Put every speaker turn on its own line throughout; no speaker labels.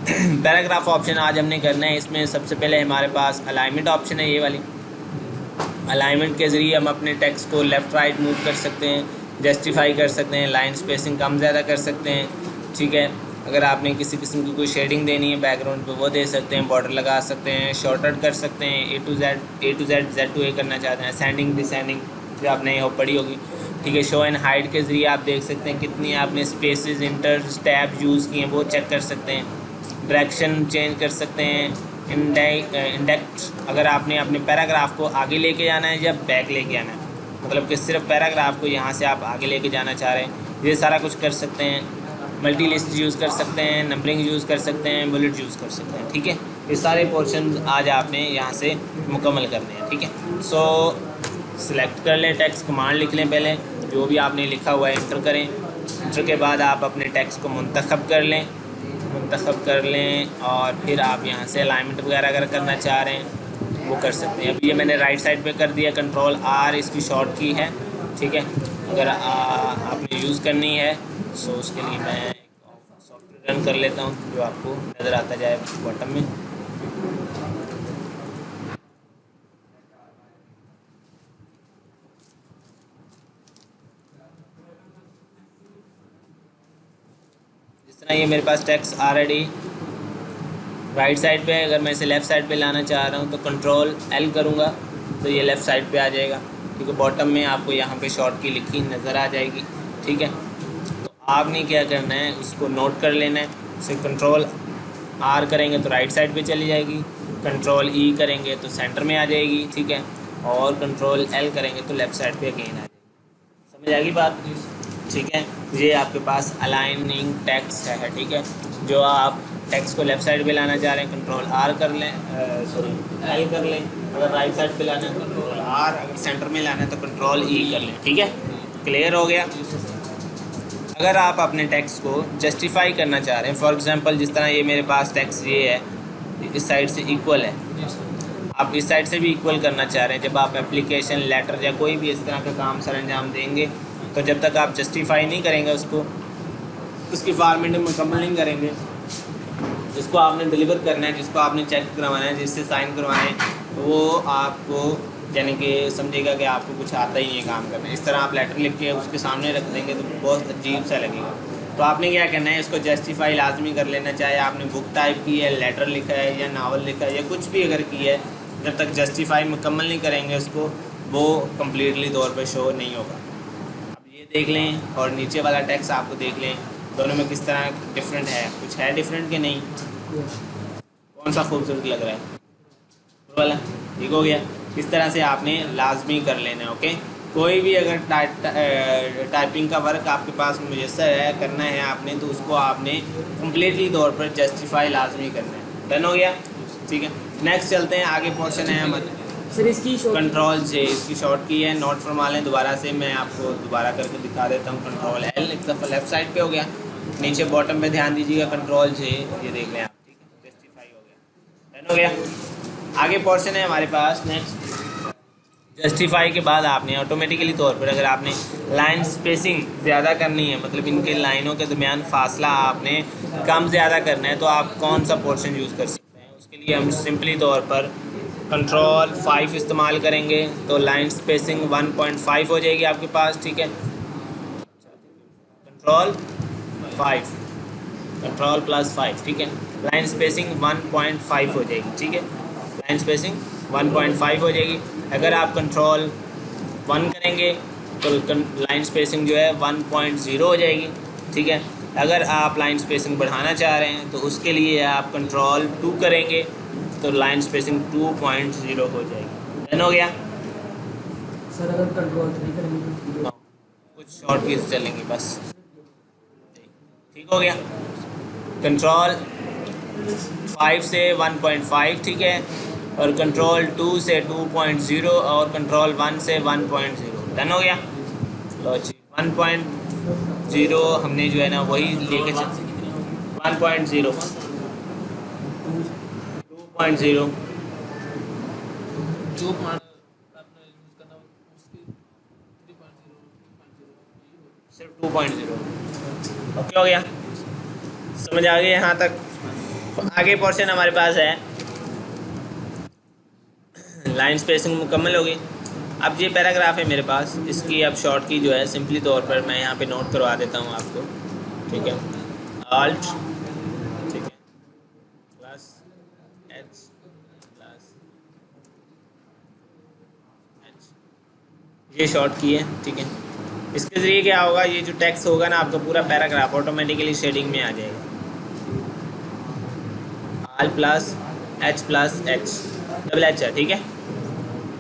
Paragraph option आज हमने करना है। इसमें सबसे पहले हमारे पास अलाइनमेंट ऑप्शन है, ये वाली। अलाइनमेंट के ज़रिए हम अपने टेक्स्ट को लेफ़्ट राइट मूव कर सकते हैं, जस्टिफाई कर सकते हैं, लाइन स्पेसिंग कम ज़्यादा कर सकते हैं, ठीक है। अगर आपने किसी किस्म की कोई शेडिंग देनी है बैकग्राउंड पे वो दे सकते हैं, बॉर्डर लगा सकते हैं, शॉर्टकट कर सकते हैं, ए टू जेड जेड टू ए करना चाहते हैं, असेंडिंग डिसेंडिंग जो आपने हो पढ़ी होगी, ठीक है। शो एंड हाइड के ज़रिए आप देख सकते हैं कितनी आपने स्पेसेस इंटर टैब यूज़ किए हैं वो चेक कर सकते हैं, डायरेक्शन चेंज कर सकते हैं, इंडेक्ट अगर आपने अपने पैराग्राफ को आगे लेके जाना है या बैक लेके आना है, मतलब कि सिर्फ पैराग्राफ को यहाँ से आप आगे लेके जाना चाह रहे हैं, ये सारा कुछ कर सकते हैं। मल्टी लिस्ट यूज़ कर सकते हैं, नंबरिंग यूज़ कर सकते हैं, बुलेट यूज़ कर सकते हैं, ठीक है। ये सारे पोर्शन आज आपने यहाँ से मुकम्मल करने हैं, ठीक है। सो सिलेक्ट कर लें टेक्स्ट, कमांड लिख लें, पहले जो भी आपने लिखा हुआ है इंटर करें। इंटर के बाद आप अपने टेक्स्ट को मुंतखब कर लें, और फिर आप यहाँ से अलाइनमेंट वगैरह अगर करना चाह रहे हैं वो कर सकते हैं। अभी ये मैंने राइट साइड पे कर दिया, कंट्रोल आर इसकी शॉर्ट की है, ठीक है। अगर आपने यूज़ करनी है सो उसके लिए मैं सॉफ्टवेयर रन कर लेता हूँ जो आपको नज़र आता जाए बॉटम में। जिस तरह ये मेरे पास टेक्स्ट ऑलरेडी राइट साइड पे है, अगर मैं इसे लेफ़्ट साइड पे लाना चाह रहा हूँ तो कंट्रोल एल करूँगा तो ये लेफ़्ट साइड पे आ जाएगा, ठीक है। बॉटम में आपको यहाँ पे शॉर्ट की लिखी नज़र आ जाएगी, ठीक है। तो आपने क्या करना है उसको नोट कर लेना है। इसे कंट्रोल आर करेंगे तो राइट साइड पे चली जाएगी, कंट्रोल ई करेंगे तो सेंटर में आ जाएगी, ठीक है, और कंट्रोल एल करेंगे तो लेफ़्ट साइड पे अगेन आ जाएगी। समझ आ गई बात, ठीक है। ये आपके पास अलाइनिंग टेक्स्ट है, ठीक है। जो आप टेक्स्ट को लेफ़्ट साइड पे लाना चाह रहे हैं कंट्रोल आर कर लें, सॉरी एल कर लें। अगर राइट साइड पे लाना है कंट्रोल आर, अगर सेंटर में लाना है तो कंट्रोल ई कर लें, ठीक है। क्लियर हो गया। अगर आप अपने टेक्स्ट को जस्टिफाई करना चाह रहे हैं, फॉर एग्जांपल जिस तरह ये मेरे पास टेक्स्ट ये है, इस साइड से इक्वल है, आप इस साइड से भी इक्वल करना चाह रहे हैं। जब आप एप्लीकेशन लेटर या कोई भी इस तरह का काम सर अंजाम देंगे तो जब तक आप जस्टिफाई नहीं करेंगे उसको, उसकी फॉर्मेट मुकम्मल नहीं करेंगे, जिसको आपने डिलीवर करना है, जिसको आपने चेक करवाना है, जिससे साइन करवाना है, तो वो आपको यानी कि समझेगा कि आपको कुछ आता ही नहीं है काम करना। इस तरह आप लेटर लिख के उसके सामने रख देंगे तो बहुत अजीब सा लगेगा। तो आपने क्या करना है, इसको जस्टिफाई लाजमी कर लेना, चाहे आपने बुक टाइप की है, लेटर लिखा है या नावल लिखा है या कुछ भी अगर की है, जब तक जस्टिफाई मुकम्मल नहीं करेंगे उसको, वो कम्प्लीटली तौर पर शो नहीं होगा। अब ये देख लें और नीचे वाला टेक्स्ट आपको देख लें, दोनों में किस तरह डिफरेंट है, कुछ है डिफरेंट कि नहीं, कौन सा खूबसूरत लग रहा है वाला, ठीक हो गया। इस तरह से आपने लाजमी कर लेना है, ओके। कोई भी अगर टाइपिंग का वर्क आपके पास मुयसर है, करना है आपने, तो उसको आपने कम्प्लीटली तौर पर जस्टिफाई लाजमी करना है। डन हो गया, ठीक है। नेक्स्ट चलते हैं, आगे पोर्शन है हमारे
सर इसकी
कंट्रोल से। इसकी शॉर्ट की है, नोट फरमा लें दोबारा से, मैं आपको दोबारा करके दिखा देता हूँ। कंट्रोल एल, एक दफ़ा लेफ्ट साइड पे हो गया, नीचे बॉटम पे ध्यान दीजिएगा, कंट्रोल से ये देख लें आप, ठीक है, जस्टिफाई हो गया, डन हो गया। आगे पोर्शन है हमारे पास नेक्स्ट। जस्टिफाई के बाद आपने ऑटोमेटिकली तौर पर अगर आपने लाइन स्पेसिंग ज़्यादा करनी है, मतलब इनके लाइनों के दरमियान फासला आपने कम ज़्यादा करना है, तो आप कौन सा पोर्शन यूज़ कर सकते हैं। उसके लिए हम सिंपली तौर पर कंट्रोल 5 इस्तेमाल करेंगे तो लाइन स्पेसिंग 1.5 हो जाएगी आपके पास, ठीक है। कंट्रोल 5, कंट्रोल प्लस 5, ठीक है, लाइन स्पेसिंग 1.5 हो जाएगी, ठीक है, लाइन स्पेसिंग 1.5 हो जाएगी। अगर आप कंट्रोल 1 करेंगे तो लाइन स्पेसिंग जो है 1.0 हो जाएगी, ठीक है। अगर आप लाइन स्पेसिंग बढ़ाना चाह रहे हैं तो उसके लिए आप कंट्रोल 2 करेंगे तो लाइन स्पेसिंग 2.0 हो जाएगी। डन हो गया।
सर अगर कंट्रोल 3 करेंगे
कुछ शॉर्ट कीज चलेंगी बस, ठीक हो गया। कंट्रोल 5 से 1.5, ठीक है, और कंट्रोल 2 से 2.0 और कंट्रोल 1 से 1.0। डन हो गया। लो जी 1.0 हमने जो है ना वही लेके चल 1.0 2.0
जो अपना यूज़ करना उसकी 3.0
सिर्फ 2.0। ओके हो गया, समझ आ गया यहाँ तक। आगे पोर्शन हमारे पास है, लाइन स्पेसिंग मुकम्मल होगी। अब ये पैराग्राफ है मेरे पास, इसकी अब शॉर्ट की जो है सिंपली तौर पर मैं यहाँ पे नोट करवा देता हूँ आपको, ठीक है। ऑल्ट, ठीक है, प्लस एच प्लस एच, ये शॉर्ट की है, ठीक है। इसके ज़रिए क्या होगा, ये जो टेक्स्ट होगा ना आपका पूरा पैराग्राफ ऑटोमेटिकली शेडिंग में आ जाएगा। आल प्लस एच डबल एच है, ठीक है।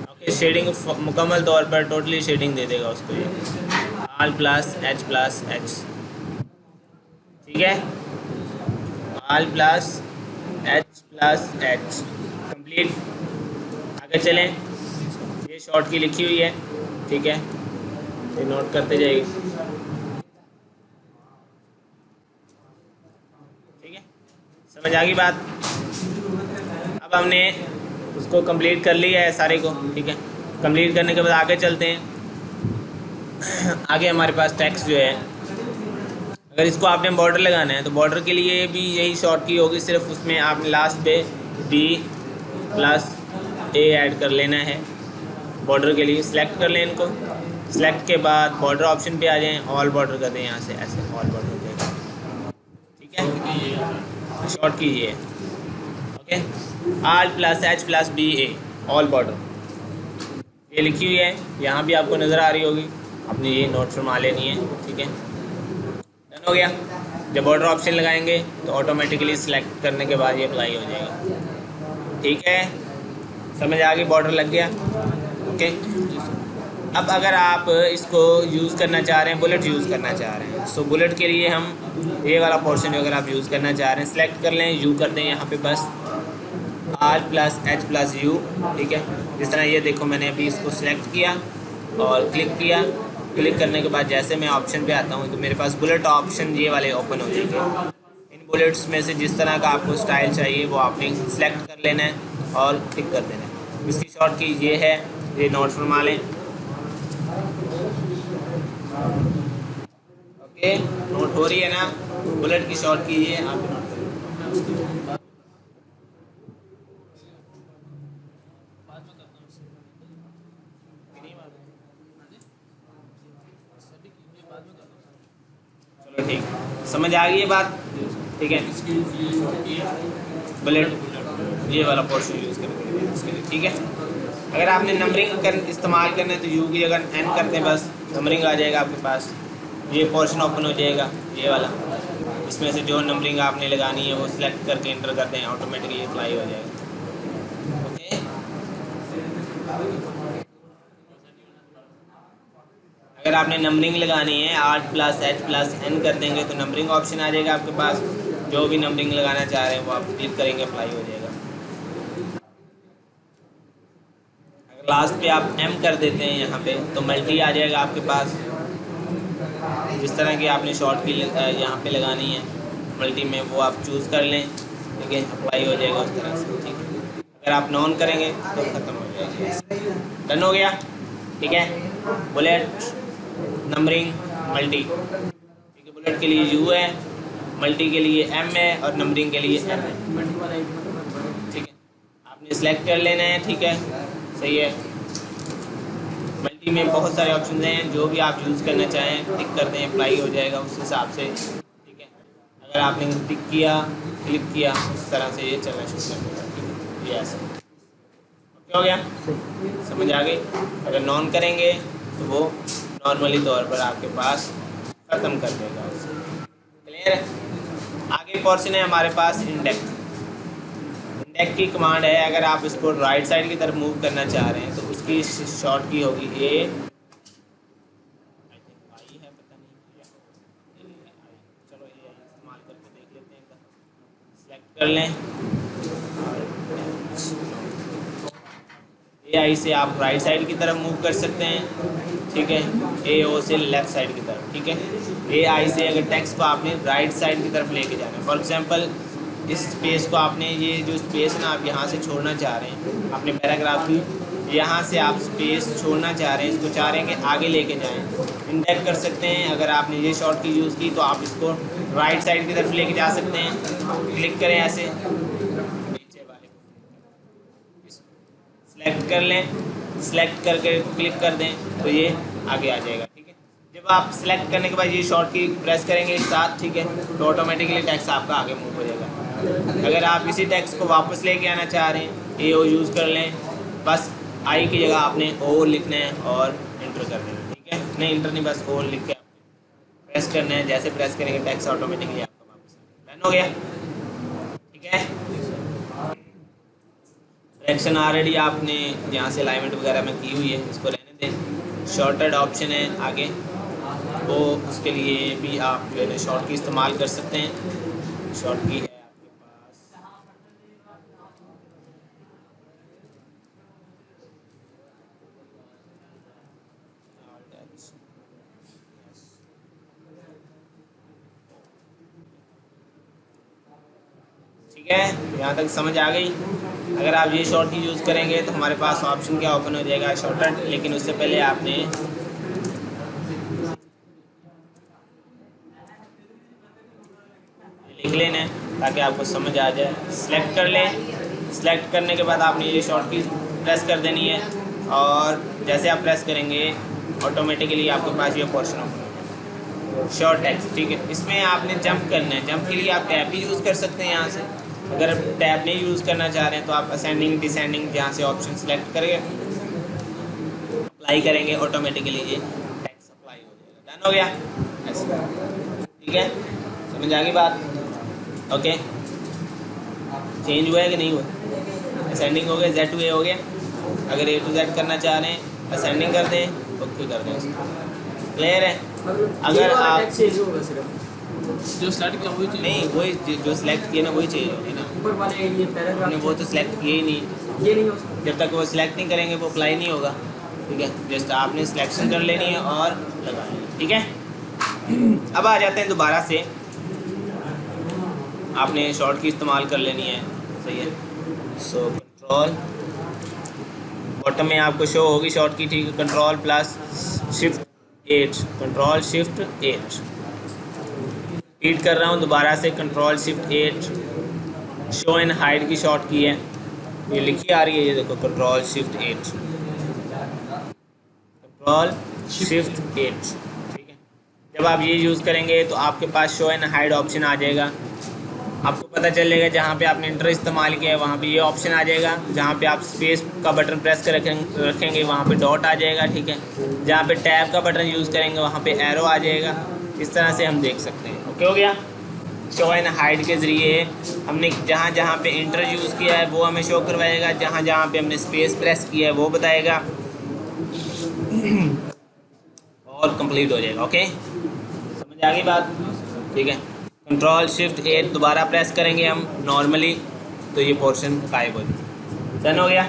ओके, शेडिंग मुकम्मल तौर पर टोटली शेडिंग दे देगा उसको ये, आल प्लस एच, ठीक है। आल प्लस एच कंप्लीट। आगे चलें, ये शॉर्ट की लिखी हुई है, ठीक है, ये नोट करते जाइए, ठीक है। समझ आ गई बात। अब हमने उसको कंप्लीट कर लिया है सारे को, ठीक है। कंप्लीट करने के बाद आगे चलते हैं। आगे हमारे पास टेक्स्ट जो है, अगर इसको आपने बॉर्डर लगाना है तो बॉर्डर के लिए भी यही शॉर्ट की होगी, सिर्फ उसमें आपने लास्ट पे बी प्लस ए ऐड कर लेना है। बॉर्डर के लिए सिलेक्ट कर लें इनको, सिलेक्ट के बाद बॉर्डर ऑप्शन पे आ जाएं, ऑल बॉर्डर कर दें यहाँ से, ऐसे ऑल बॉर्डर कर दें, ठीक है। शॉर्ट की ये, ओके, आल प्लस एच प्लस बी ए, ऑल बॉर्डर, ये लिखी हुई है, यहाँ भी आपको नज़र आ रही होगी, आपने ये नोट फरमा लेनी है, ठीक है। डन हो गया। जब बॉर्डर ऑप्शन लगाएंगे तो ऑटोमेटिकली सिलेक्ट करने के बाद ये अप्लाई हो जाएगा, ठीक है। समझ आ गई, बॉर्डर लग गया, ओके। अब अगर आप इसको यूज़ करना चाह रहे हैं, बुलेट यूज़ करना चाह रहे हैं, सो बुलेट के लिए हम ये वाला पोर्शन अगर आप यूज़ करना चाह रहे हैं, सिलेक्ट कर लें, यू कर दें यहाँ पे बस, R plus H plus U, ठीक है। जिस तरह ये देखो, मैंने अभी इसको सिलेक्ट किया और क्लिक किया, क्लिक करने के बाद जैसे मैं ऑप्शन पे आता हूँ तो मेरे पास बुलेट ऑप्शन ये वाले ओपन हो जाएंगे। इन बुलेट्स में से जिस तरह का आपको स्टाइल चाहिए वो आपने सेलेक्ट कर लेना है और टिक कर देना है। इसकी शॉर्ट की ये है, ये नोट फरमा लें, ओके। नोट हो रही है ना, बुलेट की शॉर्ट की ये आप नोट करें। चलो ठीक, समझ आ गई ये बात, ठीक है। बुलेट ये वाला पोर्शन यूज़ करेंगे इसके लिए, ठीक है। अगर आपने नंबरिंग इस्तेमाल करना है तो यू की जगह एन करते हैं, बस नंबरिंग आ जाएगा आपके पास, ये पोर्शन ओपन हो जाएगा ये वाला। इसमें से जो नंबरिंग आपने लगानी है वो सिलेक्ट करके इंटर करते हैं, ऑटोमेटिकली अप्लाई हो जाएगा, ओके। अगर आपने नंबरिंग लगानी है, R plus H plus N कर देंगे तो नंबरिंग ऑप्शन आ जाएगा आपके पास, जो भी नंबरिंग लगाना चाह रहे हैं वो आप क्लिक करेंगे, अप्लाई हो जाएगा। अगर लास्ट पे आप एम कर देते हैं यहाँ पे तो मल्टी आ जाएगा आपके पास, जिस तरह की आपने शॉर्ट की यहाँ पे लगानी है मल्टी में वो आप चूज़ कर लें, ठीक है, अप्लाई हो जाएगा उस तरह से, ठीक है। अगर आप नॉन करेंगे तो ख़त्म हो जाएगा। डन हो गया, ठीक है। बुलेट नंबरिंग मल्टी, ठीक है। बुलेट के लिए यू है, मल्टी के लिए एम है और नंबरिंग के लिए एम है, ठीक है। आपने सेलेक्ट कर लेना है, ठीक है, सही है। मल्टी में बहुत सारे ऑप्शन हैं, जो भी आप यूज़ करना चाहें टिक कर दें, अप्लाई हो जाएगा उस हिसाब से, ठीक है। अगर आपने टिक किया, क्लिक किया, उस तरह से ये चलना शुरू कर देगा, ठीक है। ये ऐसे ओके हो गया, समझ आ गई। अगर नॉन करेंगे तो वो नॉर्मली तौर पर आपके पास ख़त्म कर देगा उसे, क्लियर है। आगे पोर्शन है हमारे पास इंडेक्स। इंडेक्स की कमांड है, अगर आप इसको राइट साइड की तरफ मूव करना चाह रहे हैं तो उसकी शॉर्ट की होगी ए, आई थिंक आई है, पता नहीं, चलो ये इस्तेमाल करके देख लेते हैं, सेलेक्ट कर लें। ए आई से आप राइट साइड की तरफ मूव कर सकते हैं, ठीक है। ए ओ से लेफ़्ट साइड की तरफ, ठीक है। ए आई से अगर टेक्स्ट को आपने राइट साइड की तरफ लेके जाना है, फॉर एग्जांपल इस स्पेस को आपने, ये जो स्पेस ना आप यहाँ से छोड़ना चाह रहे हैं अपने पैराग्राफ की, यहाँ से आप स्पेस छोड़ना चाह रहे हैं, इसको चाह रहे हैं कि आगे लेके जाएं, इंडेक्स कर सकते हैं। अगर आपने ये शॉर्ट की यूज़ की तो आप इसको राइट साइड की तरफ लेके जा सकते हैं। क्लिक करें ऐसे नीचे वाले सेलेक्ट कर लें, सेलेक्ट करके क्लिक कर दें तो ये आगे आ जाएगा। ठीक है, जब आप सेलेक्ट करने के बाद ये शॉर्ट की प्रेस करेंगे एक साथ, ठीक है, तो ऑटोमेटिकली टेक्स्ट आपका आगे मूव हो जाएगा। अगर आप इसी टेक्स्ट को वापस लेके आना चाह रहे हैं, ए ओ यूज़ कर लें, बस आई की जगह आपने ओ लिखना है और इंटर कर देना। ठीक है, नहीं इंटर नहीं, बस ओ लिख के प्रेस करना है। जैसे प्रेस करेंगे टेक्स्ट ऑटोमेटिकली आपका वापस डन हो गया। ठीक है, डायरेक्शन ऑलरेडी आपने यहाँ से अलाइनमेंट वगैरह में की हुई है, इसको रहने दें। शॉर्टेड ऑप्शन है आगे, वो उसके लिए भी आप जो है शॉर्ट की इस्तेमाल कर सकते हैं। शॉर्ट की है आपके पास ठीक है, यहाँ तक समझ आ गई। अगर आप ये शॉर्ट की यूज़ करेंगे तो हमारे पास ऑप्शन क्या ओपन हो जाएगा, शॉर्टकट। लेकिन उससे पहले आपने लिख लेना है ताकि आपको समझ आ जाए। सिलेक्ट कर लें, सिलेक्ट करने के बाद आपने ये शॉर्ट की प्रेस कर देनी है और जैसे आप प्रेस करेंगे ऑटोमेटिकली आपके पास ये पोर्शन ओपन हो शॉर्ट टेक्स्ट। ठीक है, इसमें आपने जंप करना है। जंप के लिए आप टैब भी यूज़ कर सकते हैं यहाँ से। अगर आप टैब नहीं यूज़ करना चाह रहे हैं तो आप असेंडिंग डिसेंडिंग यहाँ से ऑप्शन सेलेक्ट करके अप्लाई करेंगे, ऑटोमेटिकली ये टेक्स्ट अप्लाई हो जाएगा। डन हो गया ऐसे। ठीक है, समझ आ गई बात? ओके, चेंज हुआ है कि नहीं हुआ? असेंडिंग हो गया, जेड टू ए हो गया। अगर ए टू जेड करना चाह रहे हैं असेंडिंग कर दें, ओके कर दें इसको। क्लियर है? अगर आप
जो स्टार्ट किया वही चाहिए
नहीं, वही जो सिलेक्ट किए ना वही चाहिए होगी ना।
ऊपर वाले ये पैराग्राफ
आपने वो तो सिलेक्ट किए ही नहीं।
ये नहीं हो सकता।
जब तक वो सिलेक्ट नहीं करेंगे वो अप्लाई नहीं होगा। ठीक है, जस्ट आपने सिलेक्शन कर लेनी है और लगा लेनी। ठीक है, अब आ जाते हैं दोबारा से। आपने शॉर्ट की इस्तेमाल कर लेनी है, सही है। सो कंट्रोल बॉटम में आपको शो होगी शॉर्ट की। ठीक है, control plus shift 8, control shift 8। Read कर रहा हूँ दोबारा से, control shift 8। Show and hide की शॉर्ट की है, ये लिखी आ रही है, ये देखो कंट्रोल शिफ्ट 8, कंट्रोल शिफ्ट 8। ठीक है, जब आप ये यूज़ करेंगे तो आपके पास शो एंड हाइड ऑप्शन आ जाएगा। आपको पता चलेगा जहाँ पे आपने इंटर इस्तेमाल किया है वहाँ पे ये ऑप्शन आ जाएगा। जहाँ पे आप स्पेस का बटन प्रेस कर रखेंगे वहाँ पे डॉट आ जाएगा। ठीक है, जहाँ पे टैब का बटन यूज़ करेंगे वहाँ पे एरो आ जाएगा। इस तरह से हम देख सकते हैं। ओके हो गया। शो एंड हाइड के ज़रिए हमने जहाँ जहाँ पे इंटर यूज़ किया है वो हमें शो करवाएगा, जहाँ जहाँ पे हमने स्पेस प्रेस किया है वो बताएगा और कंप्लीट हो जाएगा। ओके, समझ आ गई बात? ठीक है, कंट्रोल शिफ्ट 8 दोबारा प्रेस करेंगे हम नॉर्मली तो ये पोर्शन गायब हो जाएगा। डन हो गया।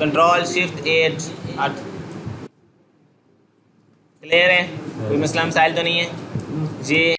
कंट्रोल शिफ्ट 8 क्लियर है? कोई मसला मसाइल तो नहीं है? ये